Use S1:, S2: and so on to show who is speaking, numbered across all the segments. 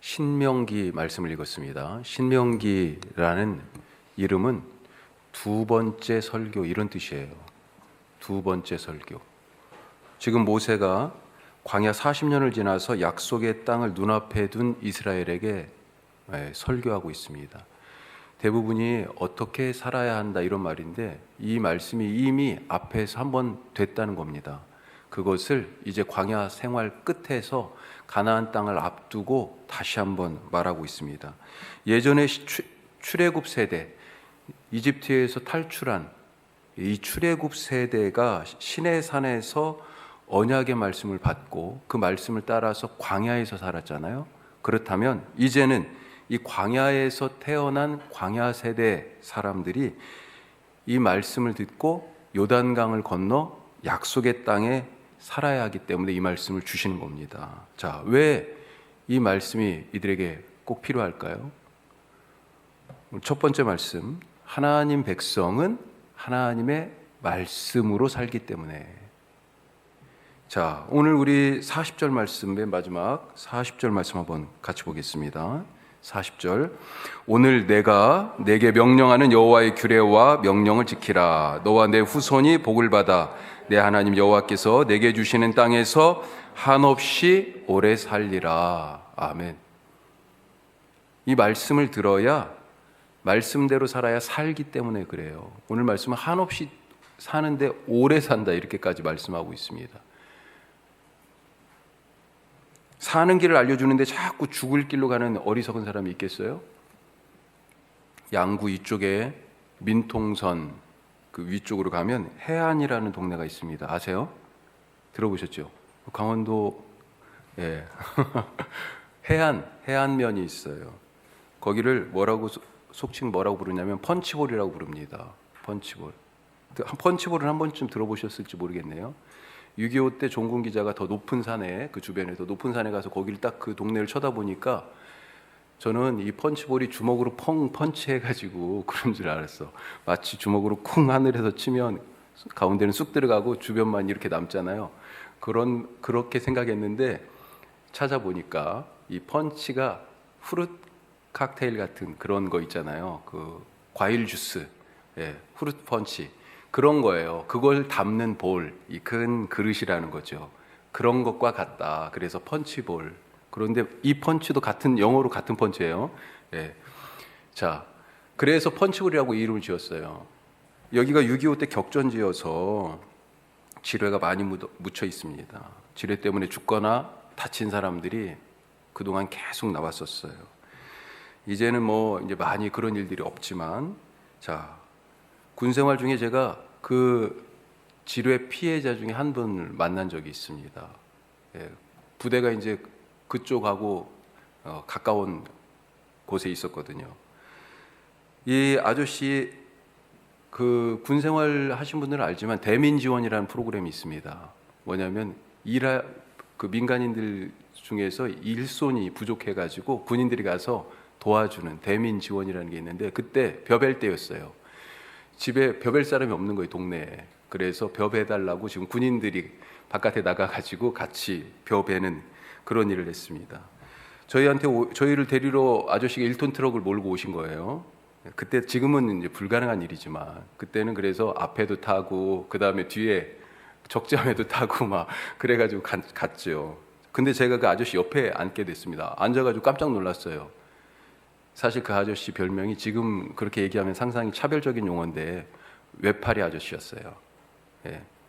S1: 신명기 말씀을 읽었습니다. 신명기라는 이름은 두 번째 설교 이런 뜻이에요. 두 번째 설교. 지금 모세가 광야 40년을 지나서 약속의 땅을 눈앞에 둔 이스라엘에게 설교하고 있습니다. 대부분이 어떻게 살아야 한다 이런 말인데 이 말씀이 이미 앞에서 한번 됐다는 겁니다. 그것을 이제 광야 생활 끝에서 가나안 땅을 앞두고 다시 한번 말하고 있습니다. 예전에 출애굽 세대, 이집트에서 탈출한 이 출애굽 세대가 시내산에서 언약의 말씀을 받고 그 말씀을 따라서 광야에서 살았잖아요. 그렇다면 이제는 이 광야에서 태어난 광야 세대 사람들이 이 말씀을 듣고 요단강을 건너 약속의 땅에 살아야 하기 때문에 이 말씀을 주시는 겁니다. 자, 왜 이 말씀이 이들에게 꼭 필요할까요? 첫 번째 말씀, 하나님 백성은 하나님의 말씀으로 살기 때문에. 자, 오늘 우리 40절 말씀, 맨 마지막 40절 말씀 한번 같이 보겠습니다. 40절, 오늘 내가 내게 명령하는 여호와의 규례와 명령을 지키라. 너와 내 후손이 복을 받아 내 하나님 여호와께서 내게 주시는 땅에서 한없이 오래 살리라. 아멘. 이 말씀을 들어야 말씀대로 살아야 살기 때문에 그래요. 오늘 말씀은 한없이 사는데 오래 산다 이렇게까지 말씀하고 있습니다. 사는 길을 알려주는데 자꾸 죽을 길로 가는 어리석은 사람이 있겠어요? 양구 이쪽에 민통선 그 위쪽으로 가면 해안이라는 동네가 있습니다. 아세요? 들어보셨죠? 강원도 해안면이 있어요. 거기를 뭐라고 속칭 뭐라고 부르냐면 펀치볼이라고 부릅니다. 펀치볼. 펀치볼은 한 번쯤 들어보셨을지 모르겠네요. 6.25 때 종군 기자가 더 높은 산에 그 주변에 더 높은 산에 가서 거기를 딱 그 동네를 쳐다보니까 저는 이 펀치볼이 주먹으로 펑 펀치해가지고 그런 줄 알았어. 마치 주먹으로 쿵 하늘에서 치면 가운데는 쑥 들어가고 주변만 이렇게 남잖아요. 그렇게 생각했는데 찾아보니까 이 펀치가 후르트 칵테일 같은 그런 거 있잖아요. 그 과일 주스, 후르트 펀치. 그런 거예요. 그걸 담는 볼, 이 큰 그릇이라는 거죠. 그런 것과 같다. 그래서 펀치볼. 그런데 이 펀치도 같은 영어로 같은 펀치예요. 자, 그래서 펀치볼이라고 이름을 지었어요. 여기가 6.25 때 격전지여서 지뢰가 많이 묻혀 있습니다. 지뢰 때문에 죽거나 다친 사람들이 그동안 계속 나왔었어요. 이제는 뭐 이제 많이 그런 일들이 없지만, 자, 군 생활 중에 제가 그 지뢰 피해자 중에 한 분을 만난 적이 있습니다. 부대가 이제 그쪽하고 가까운 곳에 있었거든요. 이 아저씨 그 군 생활 하신 분들은 알지만 대민지원이라는 프로그램이 있습니다. 뭐냐면 그 민간인들 중에서 일손이 부족해가지고 군인들이 가서 도와주는 대민지원이라는 게 있는데 그때 벼벨 때였어요. 집에 벼벨 사람이 없는 거예요, 동네에. 그래서 벼 베달라고 지금 군인들이 바깥에 나가가지고 같이 벼 베는 그런 일을 했습니다. 저희를 데리러 아저씨가 1톤 트럭을 몰고 오신 거예요. 그때 지금은 이제 불가능한 일이지만 그때는 그래서 앞에도 타고 그 다음에 뒤에 적재함에도 타고 막 그래가지고 갔죠. 근데 제가 그 아저씨 옆에 앉게 됐습니다. 앉아가지고 깜짝 놀랐어요. 사실 그 아저씨 별명이 지금 그렇게 얘기하면 상당히 차별적인 용어인데 외파리 아저씨였어요.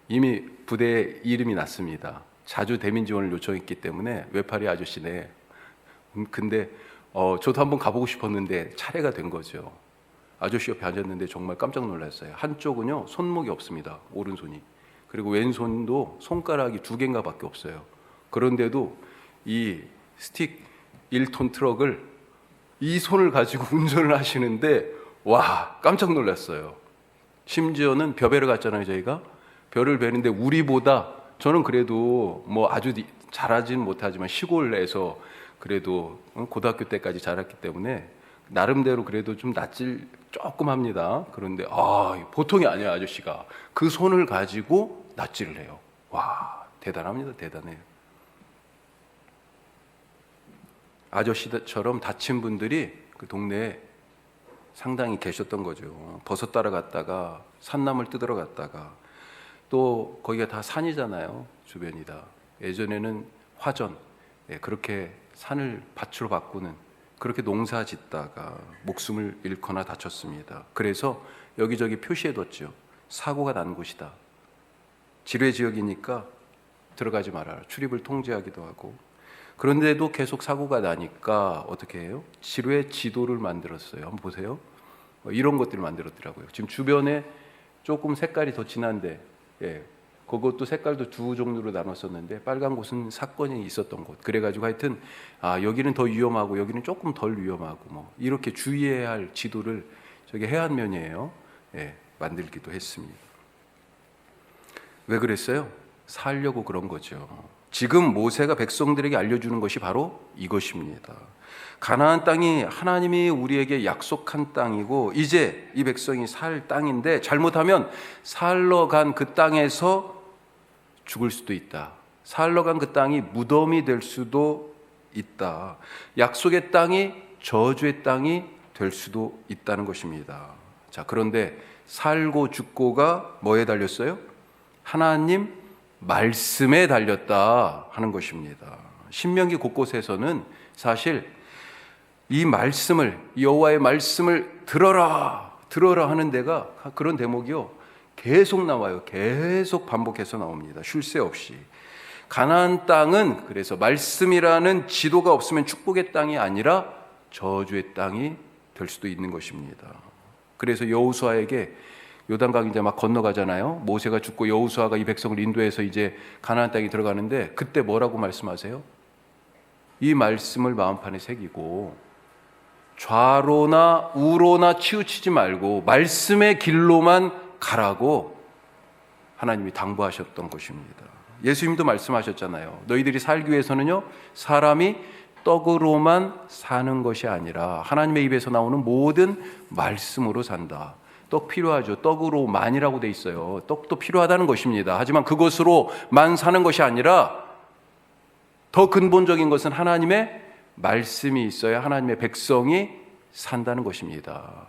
S1: 이미 부대에 이름이 났습니다. 자주 대민지원을 요청했기 때문에 외파리 아저씨네. 근데 저도 한번 가보고 싶었는데 차례가 된 거죠. 아저씨 옆에 앉았는데 정말 깜짝 놀랐어요. 한쪽은요 손목이 없습니다. 오른손이. 그리고 왼손도 손가락이 2개인가 밖에 없어요. 그런데도 이 스틱 1톤 트럭을 이 손을 가지고 운전을 하시는데 와 깜짝 놀랐어요. 심지어는 벼 베러 갔잖아요. 저희가 벼를 베는데 우리보다 저는 그래도 뭐 아주 잘하진 못하지만 시골에서 그래도 고등학교 때까지 자랐기 때문에 나름대로 그래도 좀 낯질 조금 합니다. 그런데 보통이 아니에요. 아저씨가 그 손을 가지고 낯질을 해요. 와 대단합니다. 대단해요. 아저씨처럼 다친 분들이 그 동네에 상당히 계셨던 거죠. 버섯 따라갔다가 산나물 뜯으러 갔다가, 또 거기가 다 산이잖아요. 주변이 다. 예전에는 화전, 그렇게 산을 밭으로 바꾸는, 그렇게 농사 짓다가 목숨을 잃거나 다쳤습니다. 그래서 여기저기 표시해뒀죠. 사고가 난 곳이다. 지뢰 지역이니까 들어가지 말아라. 출입을 통제하기도 하고. 그런데도 계속 사고가 나니까 어떻게 해요? 지뢰 지도를 만들었어요. 한번 보세요. 이런 것들을 만들었더라고요. 지금 주변에 조금 색깔이 더 진한데, 그것도 색깔도 두 종류로 나눴었는데, 빨간 곳은 사건이 있었던 곳. 그래가지고 하여튼 여기는 더 위험하고 여기는 조금 덜 위험하고 뭐 이렇게 주의해야 할 지도를 저기 해안면이에요. 만들기도 했습니다. 왜 그랬어요? 살려고 그런 거죠. 지금 모세가 백성들에게 알려주는 것이 바로 이것입니다. 가나안 땅이 하나님이 우리에게 약속한 땅이고, 이제 이 백성이 살 땅인데, 잘못하면 살러 간 그 땅에서 죽을 수도 있다. 살러 간 그 땅이 무덤이 될 수도 있다. 약속의 땅이 저주의 땅이 될 수도 있다는 것입니다. 자, 그런데 살고 죽고가 뭐에 달렸어요? 하나님 말씀에 달렸다 하는 것입니다. 신명기 곳곳에서는 사실 이 말씀을, 여호와의 말씀을 들어라 하는 데가, 그런 대목이요, 계속 나와요. 계속 반복해서 나옵니다. 쉴 새 없이. 가나안 땅은 그래서 말씀이라는 지도가 없으면 축복의 땅이 아니라 저주의 땅이 될 수도 있는 것입니다. 그래서 여호수아에게, 요단강 이제 막 건너가잖아요. 모세가 죽고 여호수아가 이 백성을 인도해서 이제 가나안 땅에 들어가는데, 그때 뭐라고 말씀하세요? 이 말씀을 마음판에 새기고 좌로나 우로나 치우치지 말고 말씀의 길로만 가라고 하나님이 당부하셨던 것입니다. 예수님도 말씀하셨잖아요. 너희들이 살기 위해서는요, 사람이 떡으로만 사는 것이 아니라 하나님의 입에서 나오는 모든 말씀으로 산다. 떡 필요하죠. 떡으로만이라고 돼 있어요. 떡도 필요하다는 것입니다. 하지만 그것으로만 사는 것이 아니라 더 근본적인 것은 하나님의 말씀이 있어야 하나님의 백성이 산다는 것입니다.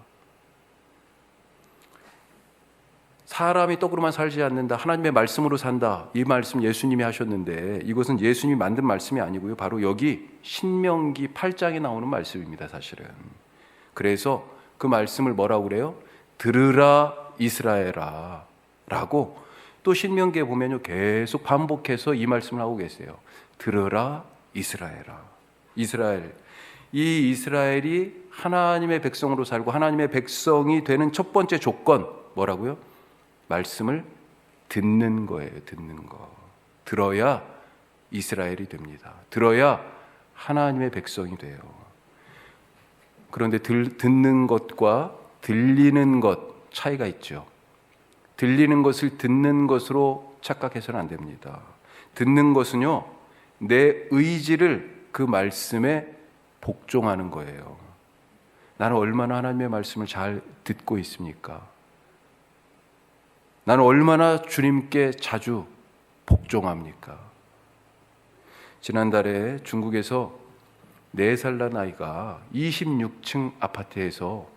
S1: 사람이 떡으로만 살지 않는다, 하나님의 말씀으로 산다, 이 말씀 예수님이 하셨는데, 이것은 예수님이 만든 말씀이 아니고요, 바로 여기 신명기 8장에 나오는 말씀입니다. 사실은. 그래서 그 말씀을 뭐라고 그래요? 들으라 이스라엘아 라고, 또 신명기에 보면요, 계속 반복해서 이 말씀을 하고 계세요. 들으라 이스라엘아. 이스라엘, 이 이스라엘이 하나님의 백성으로 살고 하나님의 백성이 되는 첫 번째 조건 뭐라고요? 말씀을 듣는 거예요. 듣는 거. 들어야 이스라엘이 됩니다. 들어야 하나님의 백성이 돼요. 그런데 듣는 것과 들리는 것 차이가 있죠. 들리는 것을 듣는 것으로 착각해서는 안 됩니다. 듣는 것은요, 내 의지를 그 말씀에 복종하는 거예요. 나는 얼마나 하나님의 말씀을 잘 듣고 있습니까? 나는 얼마나 주님께 자주 복종합니까? 지난달에 중국에서 4살 난 아이가 26층 아파트에서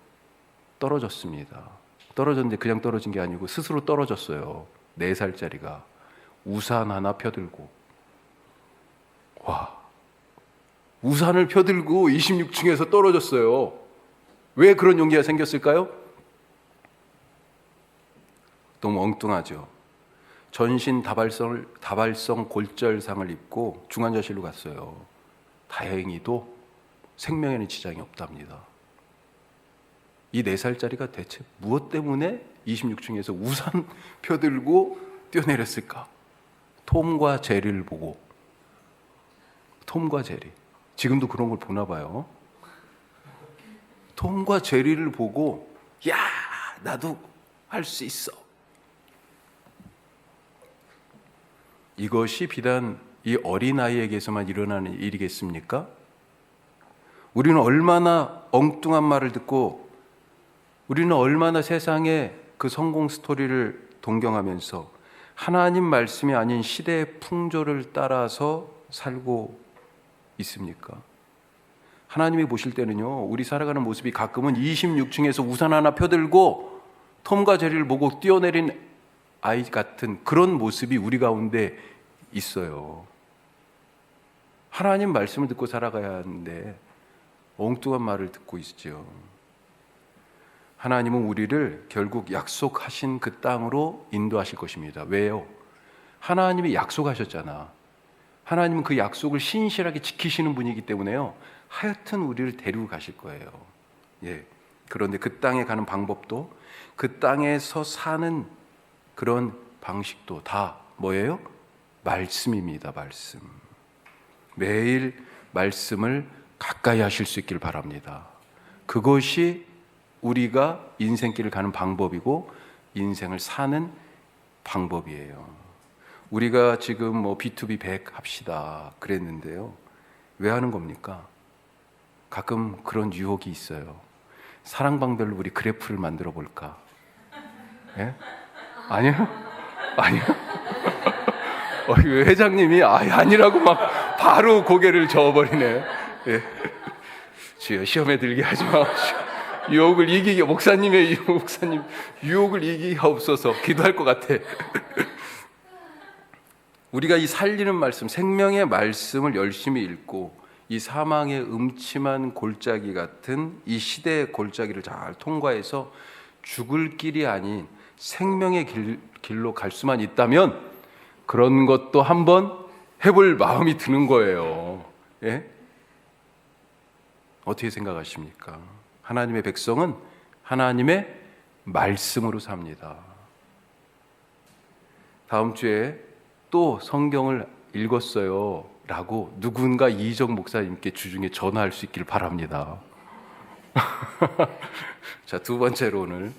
S1: 떨어졌습니다. 떨어졌는데 그냥 떨어진 게 아니고 스스로 떨어졌어요. 4살짜리가 우산 하나 펴들고. 와, 우산을 펴들고 26층에서 떨어졌어요. 왜 그런 용기가 생겼을까요? 너무 엉뚱하죠. 전신 다발성 골절상을 입고 중환자실로 갔어요. 다행히도 생명에는 지장이 없답니다. 이 4살짜리가 대체 무엇 때문에 26층에서 우산 펴들고 뛰어내렸을까? 톰과 제리를 보고. 톰과 제리. 지금도 그런 걸 보나 봐요. 톰과 제리를 보고, 야, 나도 할 수 있어. 이것이 비단 이 어린아이에게서만 일어나는 일이겠습니까? 우리는 얼마나 엉뚱한 말을 듣고, 우리는 얼마나 세상의 그 성공 스토리를 동경하면서 하나님 말씀이 아닌 시대의 풍조를 따라서 살고 있습니까? 하나님이 보실 때는요, 우리 살아가는 모습이 가끔은 26층에서 우산 하나 펴들고 톰과 제리를 보고 뛰어내린 아이 같은 그런 모습이 우리 가운데 있어요. 하나님 말씀을 듣고 살아가야 하는데 엉뚱한 말을 듣고 있죠. 하나님은 우리를 결국 약속하신 그 땅으로 인도하실 것입니다. 왜요? 하나님이 약속하셨잖아. 하나님은 그 약속을 신실하게 지키시는 분이기 때문에요, 하여튼 우리를 데리고 가실 거예요. 예. 그런데 그 땅에 가는 방법도, 그 땅에서 사는 그런 방식도 다 뭐예요? 말씀입니다. 말씀. 매일 말씀을 가까이 하실 수 있길 바랍니다. 그것이 우리가 인생길을 가는 방법이고 인생을 사는 방법이에요. 우리가 지금 뭐 B2B 100 합시다 그랬는데요, 왜 하는 겁니까? 가끔 그런 유혹이 있어요. 사랑방별로 우리 그래프를 만들어 볼까? 예? 아니요? 아니요? 회장님이 아니라고 막 바로 고개를 저어버리네. 예. 주여 시험에 들게 하지 마옵시고 유혹을 이기게, 목사님 유혹을 이기기가 없어서 기도할 것 같아. 우리가 이 살리는 말씀, 생명의 말씀을 열심히 읽고 이 사망의 음침한 골짜기 같은 이 시대의 골짜기를 잘 통과해서 죽을 길이 아닌 생명의 길로 갈 수만 있다면 그런 것도 한번 해볼 마음이 드는 거예요. 예? 어떻게 생각하십니까? 하나님의 백성은 하나님의 말씀으로 삽니다. 다음 주에 또 성경을 읽었어요 라고 누군가 이정 목사님께 주중에 전화할 수 있길 바랍니다. 자, 두 번째로 오늘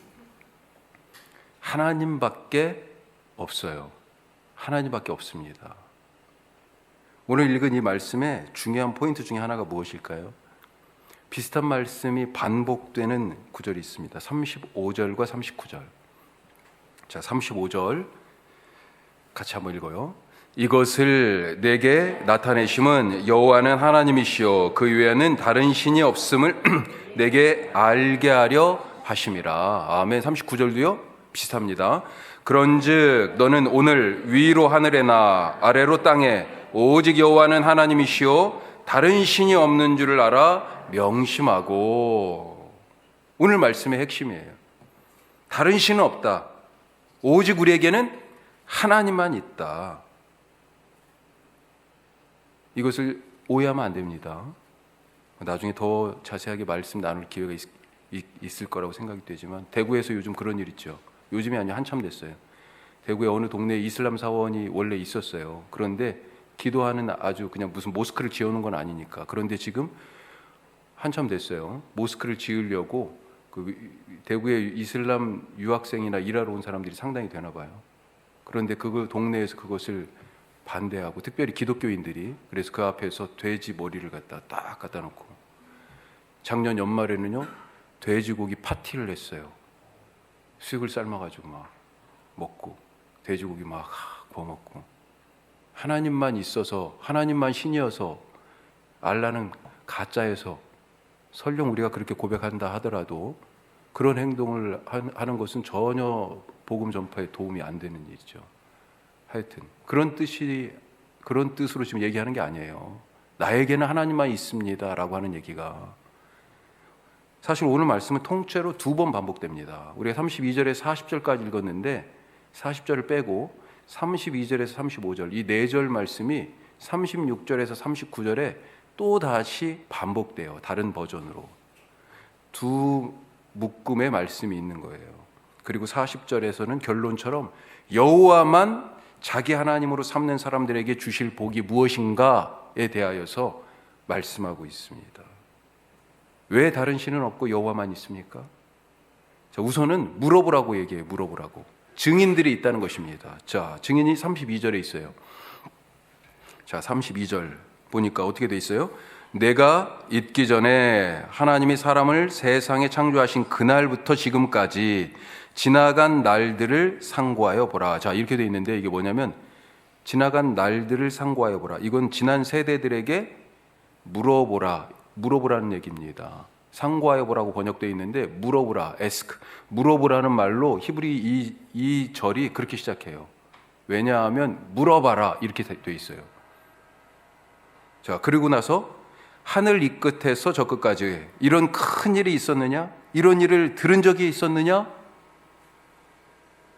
S1: 하나님밖에 없어요. 하나님밖에 없습니다. 오늘 읽은 이 말씀의 중요한 포인트 중에 하나가 무엇일까요? 비슷한 말씀이 반복되는 구절이 있습니다. 35절과 39절. 자, 35절 같이 한번 읽어요. 이것을 내게 나타내심은 여호와는 하나님이시요 그 외에는 다른 신이 없음을 내게 알게 하려 하심이라. 아멘. 39절도요 비슷합니다. 그런즉 너는 오늘 위로 하늘에나 아래로 땅에 오직 여호와는 하나님이시요 다른 신이 없는 줄을 알아 명심하고. 오늘 말씀의 핵심이에요. 다른 신은 없다. 오직 우리에게는 하나님만 있다. 이것을 오해하면 안 됩니다. 나중에 더 자세하게 말씀 나눌 기회가 있을 거라고 생각이 되지만 대구에서 요즘 그런 일 있죠. 요즘이 아니라 한참 됐어요. 대구에 어느 동네에 이슬람 사원이 원래 있었어요. 그런데 기도하는 아주 그냥 무슨 모스크를 지어놓은 건 아니니까. 그런데 지금 한참 됐어요. 모스크를 지으려고 그 대구에 이슬람 유학생이나 일하러 온 사람들이 상당히 되나 봐요. 그런데 그 동네에서 그것을 반대하고 특별히 기독교인들이 그래서 그 앞에서 돼지 머리를 딱 갖다 놓고 작년 연말에는요 돼지고기 파티를 했어요. 수육을 삶아가지고 막 먹고 돼지고기 막 구워 먹고. 하나님만 있어서, 하나님만 신이어서, 알라는 가짜여서 설령 우리가 그렇게 고백한다 하더라도 그런 행동을 하는 것은 전혀 복음 전파에 도움이 안 되는 일이죠. 하여튼 그런 뜻으로 지금 얘기하는 게 아니에요. 나에게는 하나님만 있습니다라고 하는 얘기가 사실 오늘 말씀은 통째로 두 번 반복됩니다. 우리가 32절에서 40절까지 읽었는데 40절을 빼고 32절에서 35절 이 4절 말씀이 36절에서 39절에 또 다시 반복돼요. 다른 버전으로. 두 묶음의 말씀이 있는 거예요. 그리고 40절에서는 결론처럼 여호와만 자기 하나님으로 삼는 사람들에게 주실 복이 무엇인가에 대하여서 말씀하고 있습니다. 왜 다른 신은 없고 여호와만 있습니까? 자, 우선은 물어보라고 얘기해요. 물어보라고. 증인들이 있다는 것입니다. 자, 증인이 32절에 있어요. 자, 32절 보니까 어떻게 돼 있어요? 내가 있기 전에 하나님이 사람을 세상에 창조하신 그날부터 지금까지 지나간 날들을 상고하여 보라. 자, 이렇게 돼 있는데 이게 뭐냐면 지나간 날들을 상고하여 보라. 이건 지난 세대들에게 물어보라 물어보라는 얘기입니다. 상고하여보라고 번역되어 있는데 물어보라, ask, 물어보라는 말로 히브리 이 절이 그렇게 시작해요. 왜냐하면 물어봐라 이렇게 되어 있어요. 자, 그리고 나서 하늘 이 끝에서 저 끝까지 이런 큰 일이 있었느냐? 이런 일을 들은 적이 있었느냐?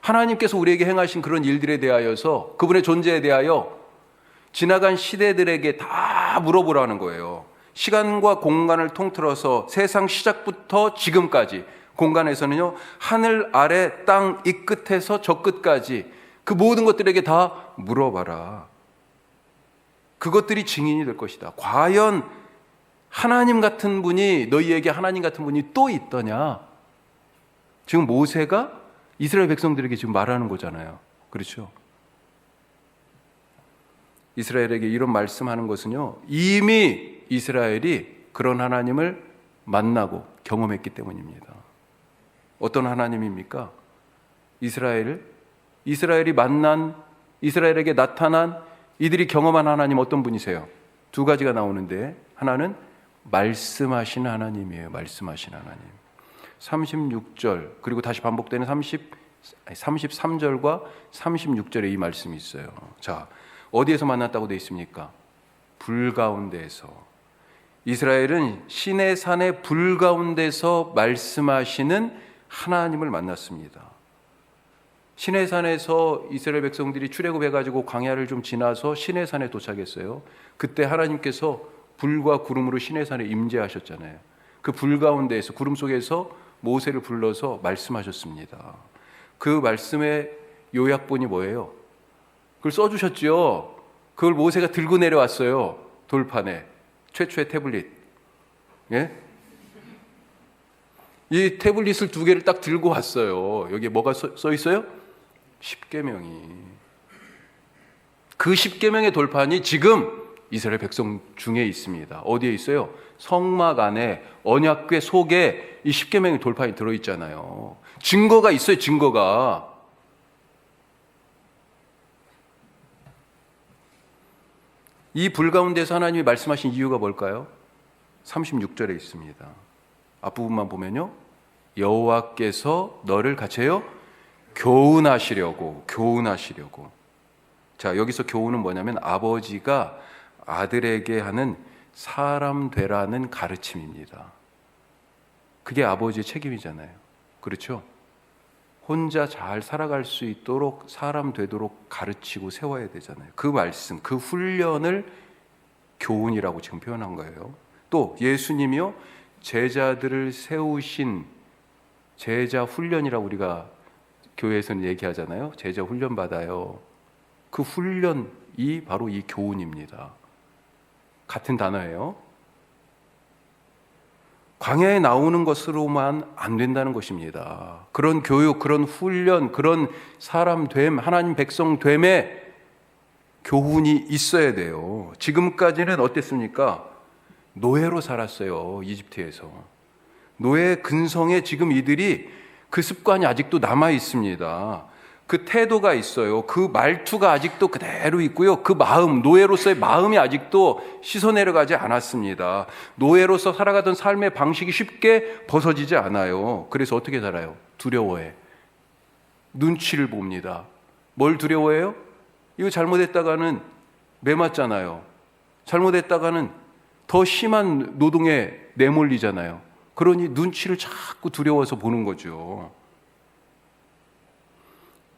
S1: 하나님께서 우리에게 행하신 그런 일들에 대하여서 그분의 존재에 대하여 지나간 시대들에게 다 물어보라는 거예요. 시간과 공간을 통틀어서 세상 시작부터 지금까지 공간에서는요, 하늘 아래 땅 이 끝에서 저 끝까지 그 모든 것들에게 다 물어봐라. 그것들이 증인이 될 것이다. 과연 하나님 같은 분이, 너희에게 하나님 같은 분이 또 있더냐? 지금 모세가 이스라엘 백성들에게 지금 말하는 거잖아요. 그렇죠? 이스라엘에게 이런 말씀하는 것은요, 이미 이스라엘이 그런 하나님을 만나고 경험했기 때문입니다. 어떤 하나님입니까? 이스라엘이 만난, 이스라엘에게 나타난, 이들이 경험한 하나님 어떤 분이세요? 두 가지가 나오는데, 하나는 말씀하신 하나님이에요. 말씀하신 하나님. 36절 그리고 다시 반복되는 33절과 36절에 이 말씀이 있어요. 자, 어디에서 만났다고 되어 있습니까? 불 가운데에서. 이스라엘은 시내산의 불 가운데서 말씀하시는 하나님을 만났습니다. 시내산에서 이스라엘 백성들이 출애굽해가지고 광야를 좀 지나서 시내산에 도착했어요. 그때 하나님께서 불과 구름으로 시내산에 임재하셨잖아요. 그 불 가운데에서, 구름 속에서 모세를 불러서 말씀하셨습니다. 그 말씀의 요약본이 뭐예요? 그걸 써주셨죠. 그걸 모세가 들고 내려왔어요. 돌판에. 최초의 태블릿. 예? 이 태블릿을 두 개를 딱 들고 왔어요. 여기에 뭐가 써 있어요? 십계명이. 그 십계명의 돌판이 지금 이스라엘 백성 중에 있습니다. 어디에 있어요? 성막 안에, 언약궤 속에 이 십계명의 돌판이 들어있잖아요. 증거가 있어요. 증거가. 이 불 가운데서 하나님이 말씀하신 이유가 뭘까요? 36절에 있습니다. 앞부분만 보면요, 여호와께서 너를 같이 해요? 교훈하시려고. 자, 여기서 교훈은 뭐냐면 아버지가 아들에게 하는 사람 되라는 가르침입니다. 그게 아버지의 책임이잖아요. 그렇죠? 혼자 잘 살아갈 수 있도록 사람 되도록 가르치고 세워야 되잖아요. 그 말씀, 그 훈련을 교훈이라고 지금 표현한 거예요. 또 예수님이요, 제자들을 세우신 제자 훈련이라고 우리가 교회에서는 얘기하잖아요. 제자 훈련 받아요. 그 훈련이 바로 이 교훈입니다. 같은 단어예요. 광야에 나오는 것으로만 안 된다는 것입니다. 그런 교육, 그런 훈련, 그런 사람 됨, 하나님 백성 됨에 교훈이 있어야 돼요. 지금까지는 어땠습니까? 노예로 살았어요. 이집트에서. 노예 근성에 지금 이들이 그 습관이 아직도 남아 있습니다. 그 태도가 있어요. 그 말투가 아직도 그대로 있고요. 그 마음, 노예로서의 마음이 아직도 씻어내려가지 않았습니다. 노예로서 살아가던 삶의 방식이 쉽게 벗어지지 않아요. 그래서 어떻게 살아요? 두려워해. 눈치를 봅니다. 뭘 두려워해요? 이거 잘못했다가는 매맞잖아요. 잘못했다가는 더 심한 노동에 내몰리잖아요. 그러니 눈치를 자꾸 두려워서 보는 거죠.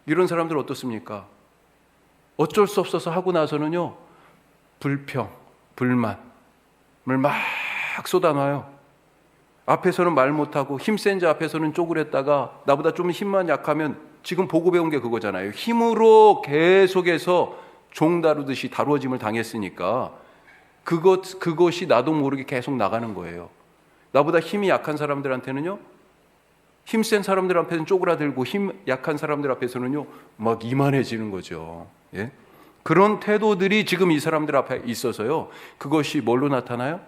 S1: 이런 사람들은 어떻습니까? 어쩔 수 없어서 하고 나서는요, 불평, 불만을 막 쏟아놔요. 앞에서는 말 못하고 힘센 자 앞에서는 쪼그렸다가 나보다 좀 힘만 약하면, 지금 보고 배운 게 그거잖아요. 힘으로 계속해서 종 다루듯이 다루어짐을 당했으니까 그것이 나도 모르게 계속 나가는 거예요. 나보다 힘이 약한 사람들한테는요, 힘센 사람들 앞에서는 쪼그라들고 힘 약한 사람들 앞에서는요 막 이만해지는 거죠. 예? 그런 태도들이 지금 이 사람들 앞에 있어서요, 그것이 뭘로 나타나요?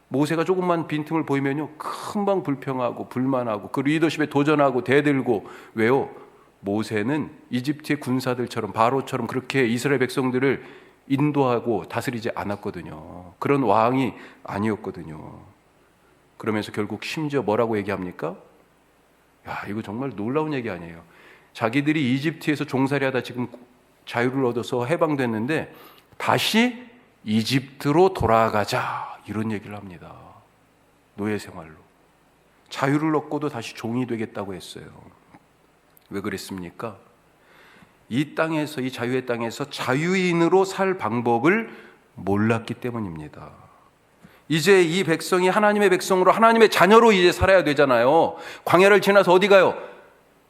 S1: 모세가 조금만 빈틈을 보이면요 금방 불평하고 불만하고 그 리더십에 도전하고 대들고. 왜요? 모세는 이집트의 군사들처럼, 바로처럼 그렇게 이스라엘 백성들을 인도하고 다스리지 않았거든요. 그런 왕이 아니었거든요. 그러면서 결국 심지어 뭐라고 얘기합니까? 야, 이거 정말 놀라운 얘기 아니에요. 자기들이 이집트에서 종살이하다 지금 자유를 얻어서 해방됐는데 다시 이집트로 돌아가자, 이런 얘기를 합니다. 노예 생활로. 자유를 얻고도 다시 종이 되겠다고 했어요. 왜 그랬습니까? 이 땅에서, 이 자유의 땅에서 자유인으로 살 방법을 몰랐기 때문입니다. 이제 이 백성이 하나님의 백성으로, 하나님의 자녀로 이제 살아야 되잖아요. 광야를 지나서 어디 가요?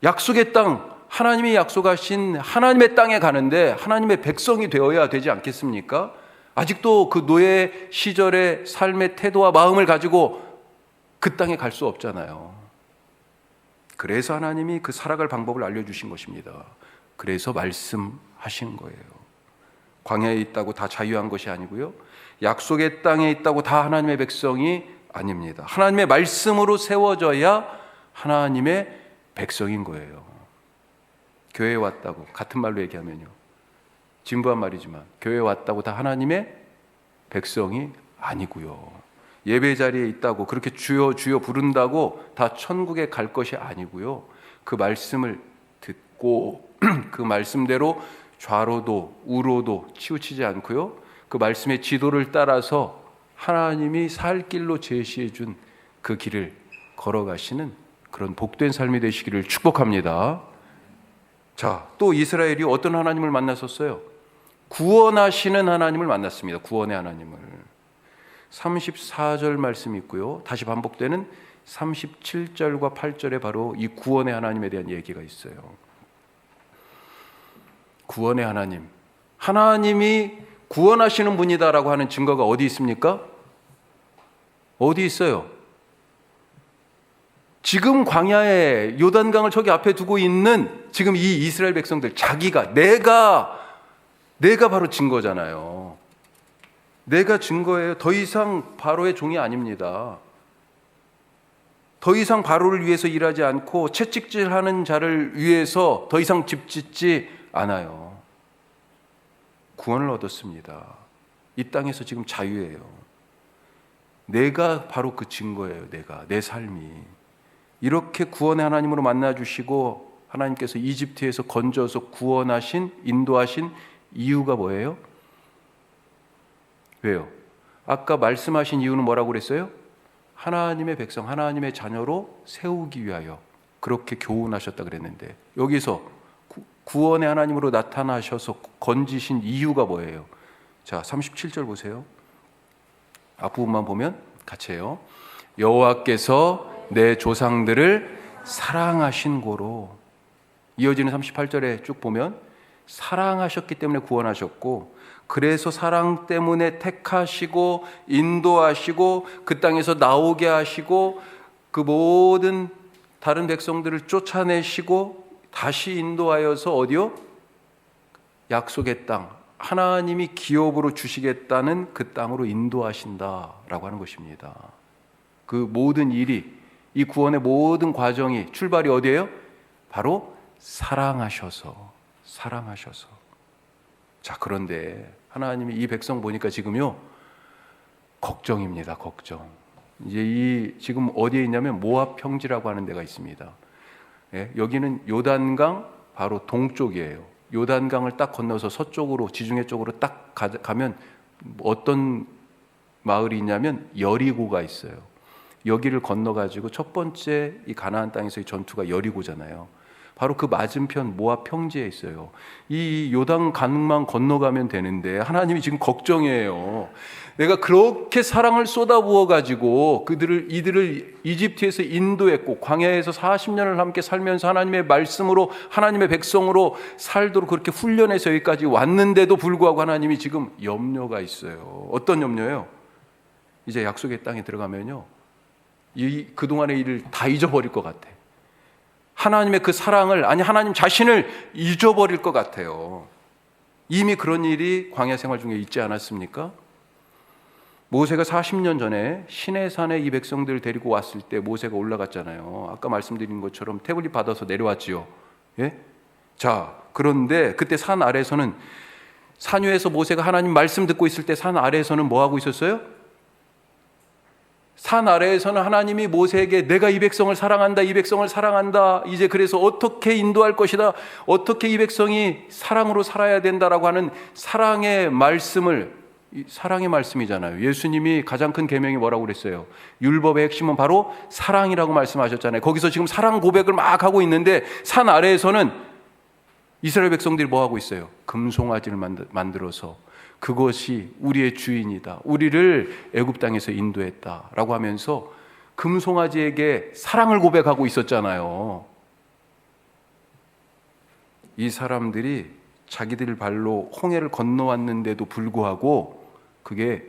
S1: 약속의 땅, 하나님이 약속하신 하나님의 땅에 가는데 하나님의 백성이 되어야 되지 않겠습니까? 아직도 그 노예 시절의 삶의 태도와 마음을 가지고 그 땅에 갈 수 없잖아요. 그래서 하나님이 그 살아갈 방법을 알려주신 것입니다. 그래서 말씀하신 거예요. 광야에 있다고 다 자유한 것이 아니고요, 약속의 땅에 있다고 다 하나님의 백성이 아닙니다. 하나님의 말씀으로 세워져야 하나님의 백성인 거예요. 교회에 왔다고, 같은 말로 얘기하면요, 진부한 말이지만 교회에 왔다고 다 하나님의 백성이 아니고요, 예배 자리에 있다고 그렇게 주여 주여 부른다고 다 천국에 갈 것이 아니고요, 그 말씀을 듣고 그 말씀대로 좌로도 우로도 치우치지 않고요, 그 말씀의 지도를 따라서 하나님이 살 길로 제시해 준 그 길을 걸어가시는 그런 복된 삶이 되시기를 축복합니다. 자, 또 이스라엘이 어떤 하나님을 만났었어요? 구원하시는 하나님을 만났습니다. 구원의 하나님을. 34절 말씀이 있고요, 다시 반복되는 37절과 8절에 바로 이 구원의 하나님에 대한 얘기가 있어요. 구원의 하나님, 하나님이 구원하시는 분이다라고 하는 증거가 어디 있습니까? 어디 있어요? 지금 광야에 요단강을 저기 앞에 두고 있는 지금 이 이스라엘 백성들, 자기가, 내가 바로 증거잖아요. 내가 증거예요. 더 이상 바로의 종이 아닙니다. 더 이상 바로를 위해서 일하지 않고 채찍질하는 자를 위해서 더 이상 집 짓지 않아요. 구원을 얻었습니다. 이 땅에서 지금 자유예요. 내가 바로 그 증거예요. 내 삶이. 이렇게 구원의 하나님으로 만나주시고 하나님께서 이집트에서 건져서 구원하신, 인도하신 이유가 뭐예요? 왜요? 아까 말씀하신 이유는 뭐라고 그랬어요? 하나님의 백성, 하나님의 자녀로 세우기 위하여 그렇게 교훈하셨다 그랬는데, 여기서 구원의 하나님으로 나타나셔서 건지신 이유가 뭐예요? 자, 37절 보세요. 앞부분만 보면 같이 해요. 여호와께서 내 조상들을 사랑하신 고로. 이어지는 38절에 쭉 보면 사랑하셨기 때문에 구원하셨고, 그래서 사랑 때문에 택하시고 인도하시고 그 땅에서 나오게 하시고 그 모든 다른 백성들을 쫓아내시고 다시 인도하여서 어디요? 약속의 땅, 하나님이 기업으로 주시겠다는 그 땅으로 인도하신다라고 하는 것입니다. 그 모든 일이, 이 구원의 모든 과정이 출발이 어디예요? 바로 사랑하셔서. 자, 그런데 하나님이 이 백성 보니까 지금요, 걱정입니다. 걱정. 이제 지금 어디에 있냐면 모압 평지라고 하는 데가 있습니다. 예, 여기는 요단강 바로 동쪽이에요. 요단강을 딱 건너서 서쪽으로, 지중해 쪽으로 딱 가면 어떤 마을이 있냐면 여리고가 있어요. 여기를 건너가지고 첫 번째 이 가나안 땅에서의 전투가 여리고잖아요. 바로 그 맞은편 모압 평지에 있어요. 이 요단 강만 건너가면 되는데 하나님이 지금 걱정이에요. 내가 그렇게 사랑을 쏟아부어 가지고 이들을 이집트에서 인도했고 광야에서 40년을 함께 살면서 하나님의 말씀으로, 하나님의 백성으로 살도록 그렇게 훈련해서 여기까지 왔는데도 불구하고 하나님이 지금 염려가 있어요. 어떤 염려예요? 이제 약속의 땅에 들어가면요, 그동안의 일을 다 잊어버릴 것 같아. 하나님의 그 사랑을, 아니 하나님 자신을 잊어버릴 것 같아요. 이미 그런 일이 광야 생활 중에 있지 않았습니까? 모세가 40년 전에 시내산에 이 백성들을 데리고 왔을 때 모세가 올라갔잖아요. 아까 말씀드린 것처럼 태블릿 받아서 내려왔지요. 예? 자, 그런데 그때 산 아래서는 산 위에서 모세가 하나님 말씀 듣고 있을 때 산 아래에서는 뭐 하고 있었어요? 산 아래에서는 하나님이 모세에게 내가 이 백성을 사랑한다, 이 백성을 사랑한다, 이제 그래서 어떻게 인도할 것이다, 어떻게 이 백성이 사랑으로 살아야 된다라고 하는 사랑의 말씀을, 사랑의 말씀이잖아요. 예수님이 가장 큰 계명이 뭐라고 그랬어요? 율법의 핵심은 바로 사랑이라고 말씀하셨잖아요. 거기서 지금 사랑 고백을 막 하고 있는데 산 아래에서는 이스라엘 백성들이 뭐 하고 있어요? 금송아지를 만들어서 그것이 우리의 주인이다, 우리를 애굽 땅에서 인도했다라고 하면서 금송아지에게 사랑을 고백하고 있었잖아요. 이 사람들이 자기들 발로 홍해를 건너왔는데도 불구하고 그게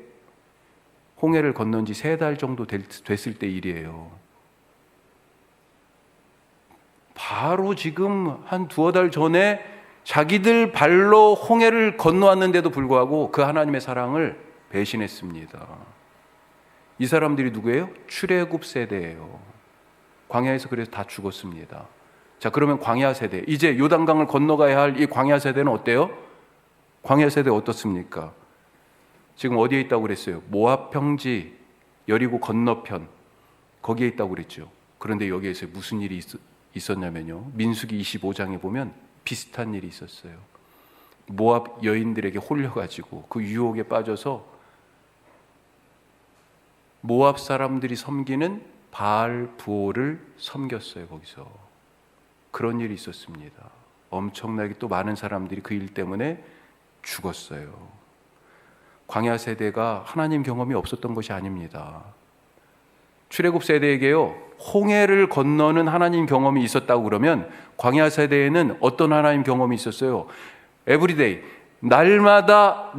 S1: 홍해를 건넌 지 3달 정도 됐을 때 일이에요. 바로 지금 한 2-3달 전에 자기들 발로 홍해를 건너왔는데도 불구하고 그 하나님의 사랑을 배신했습니다. 이 사람들이 누구예요? 출애굽 세대예요. 광야에서 그래서 다 죽었습니다. 자, 그러면 광야 세대, 이제 요단강을 건너가야 할 이 광야 세대는 어때요? 광야 세대 어떻습니까? 지금 어디에 있다고 그랬어요? 모압 평지, 여리고 건너편, 거기에 있다고 그랬죠. 그런데 여기에서 무슨 일이 있었냐면요, 민수기 25장에 보면 비슷한 일이 있었어요. 모압 여인들에게 홀려가지고 그 유혹에 빠져서 모압 사람들이 섬기는 바알 부호를 섬겼어요. 거기서 그런 일이 있었습니다. 엄청나게 또 많은 사람들이 그 일 때문에 죽었어요. 광야 세대가 하나님 경험이 없었던 것이 아닙니다. 출애굽 세대에게요, 홍해를 건너는 하나님 경험이 있었다고 그러면 광야 세대에는 어떤 하나님 경험이 있었어요? 에브리데이, 날마다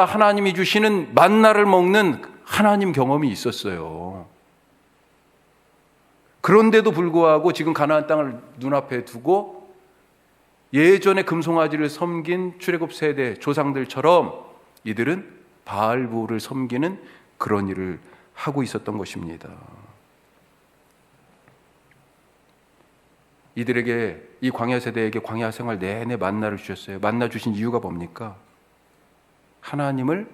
S1: 하나님이 주시는 만나를 먹는 하나님 경험이 있었어요. 그런데도 불구하고 지금 가나안 땅을 눈앞에 두고 예전에 금송아지를 섬긴 출애굽 세대 조상들처럼 이들은 바알부를 섬기는 그런 일을 하고 있었던 것입니다. 이들에게, 이 광야 세대에게 광야 생활 내내 만나를 주셨어요. 만나 주신 이유가 뭡니까? 하나님을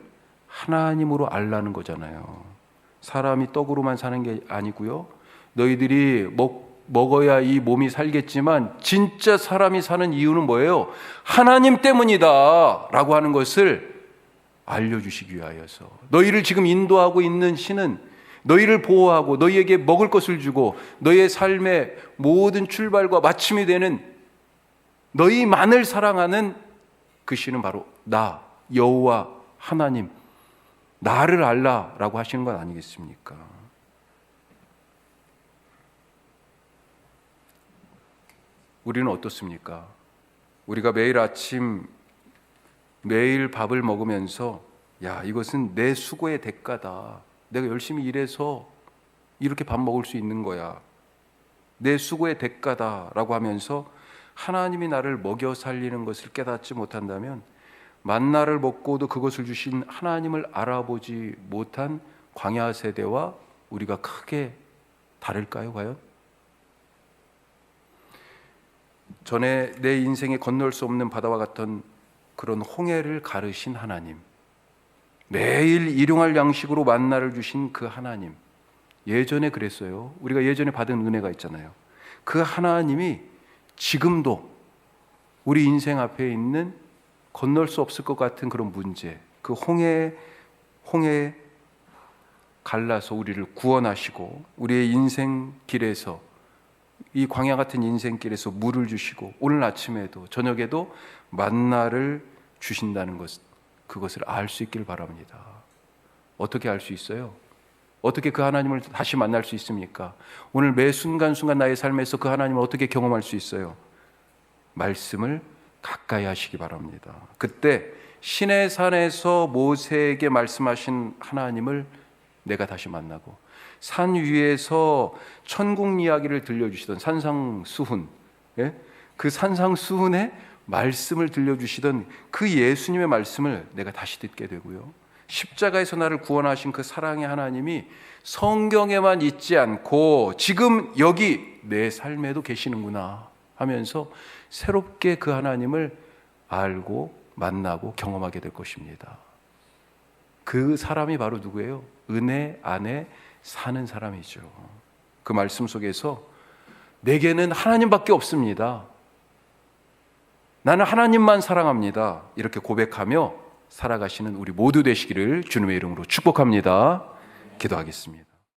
S1: 하나님으로 알라는 거잖아요. 사람이 떡으로만 사는 게 아니고요, 너희들이 먹어야 이 몸이 살겠지만 진짜 사람이 사는 이유는 뭐예요? 하나님 때문이다 라고 하는 것을 알려주시기 위하여서, 너희를 지금 인도하고 있는 신은 너희를 보호하고 너희에게 먹을 것을 주고 너희의 삶의 모든 출발과 마침이 되는 너희만을 사랑하는 그 신은 바로 나, 여호와 하나님, 나를 알라라고 하시는 건 아니겠습니까? 우리는 어떻습니까? 우리가 매일 아침 매일 밥을 먹으면서 야, 이것은 내 수고의 대가다, 내가 열심히 일해서 이렇게 밥 먹을 수 있는 거야, 내 수고의 대가다라고 하면서 하나님이 나를 먹여 살리는 것을 깨닫지 못한다면, 만나를 먹고도 그것을 주신 하나님을 알아보지 못한 광야 세대와 우리가 크게 다를까요, 과연? 전에 내 인생에 건널 수 없는 바다와 같은 그런 홍해를 가르신 하나님, 매일 일용할 양식으로 만나를 주신 그 하나님, 예전에 그랬어요. 우리가 예전에 받은 은혜가 있잖아요. 그 하나님이 지금도 우리 인생 앞에 있는 건널 수 없을 것 같은 그런 문제, 그 홍해 갈라서 우리를 구원하시고 우리의 인생 길에서, 이 광야 같은 인생길에서 물을 주시고 오늘 아침에도 저녁에도 만나를 주신다는 것, 그것을 알 수 있길 바랍니다. 어떻게 알 수 있어요? 어떻게 그 하나님을 다시 만날 수 있습니까? 오늘 매 순간순간 나의 삶에서 그 하나님을 어떻게 경험할 수 있어요? 말씀을 가까이 하시기 바랍니다. 그때 시내산에서 모세에게 말씀하신 하나님을 내가 다시 만나고, 산 위에서 천국 이야기를 들려주시던 산상수훈, 그 산상수훈의 말씀을 들려주시던 그 예수님의 말씀을 내가 다시 듣게 되고요, 십자가에서 나를 구원하신 그 사랑의 하나님이 성경에만 있지 않고 지금 여기 내 삶에도 계시는구나 하면서 새롭게 그 하나님을 알고 만나고 경험하게 될 것입니다. 그 사람이 바로 누구예요? 은혜 안에 사는 사람이죠. 그 말씀 속에서 내게는 하나님밖에 없습니다. 나는 하나님만 사랑합니다. 이렇게 고백하며 살아가시는 우리 모두 되시기를 주님의 이름으로 축복합니다. 기도하겠습니다.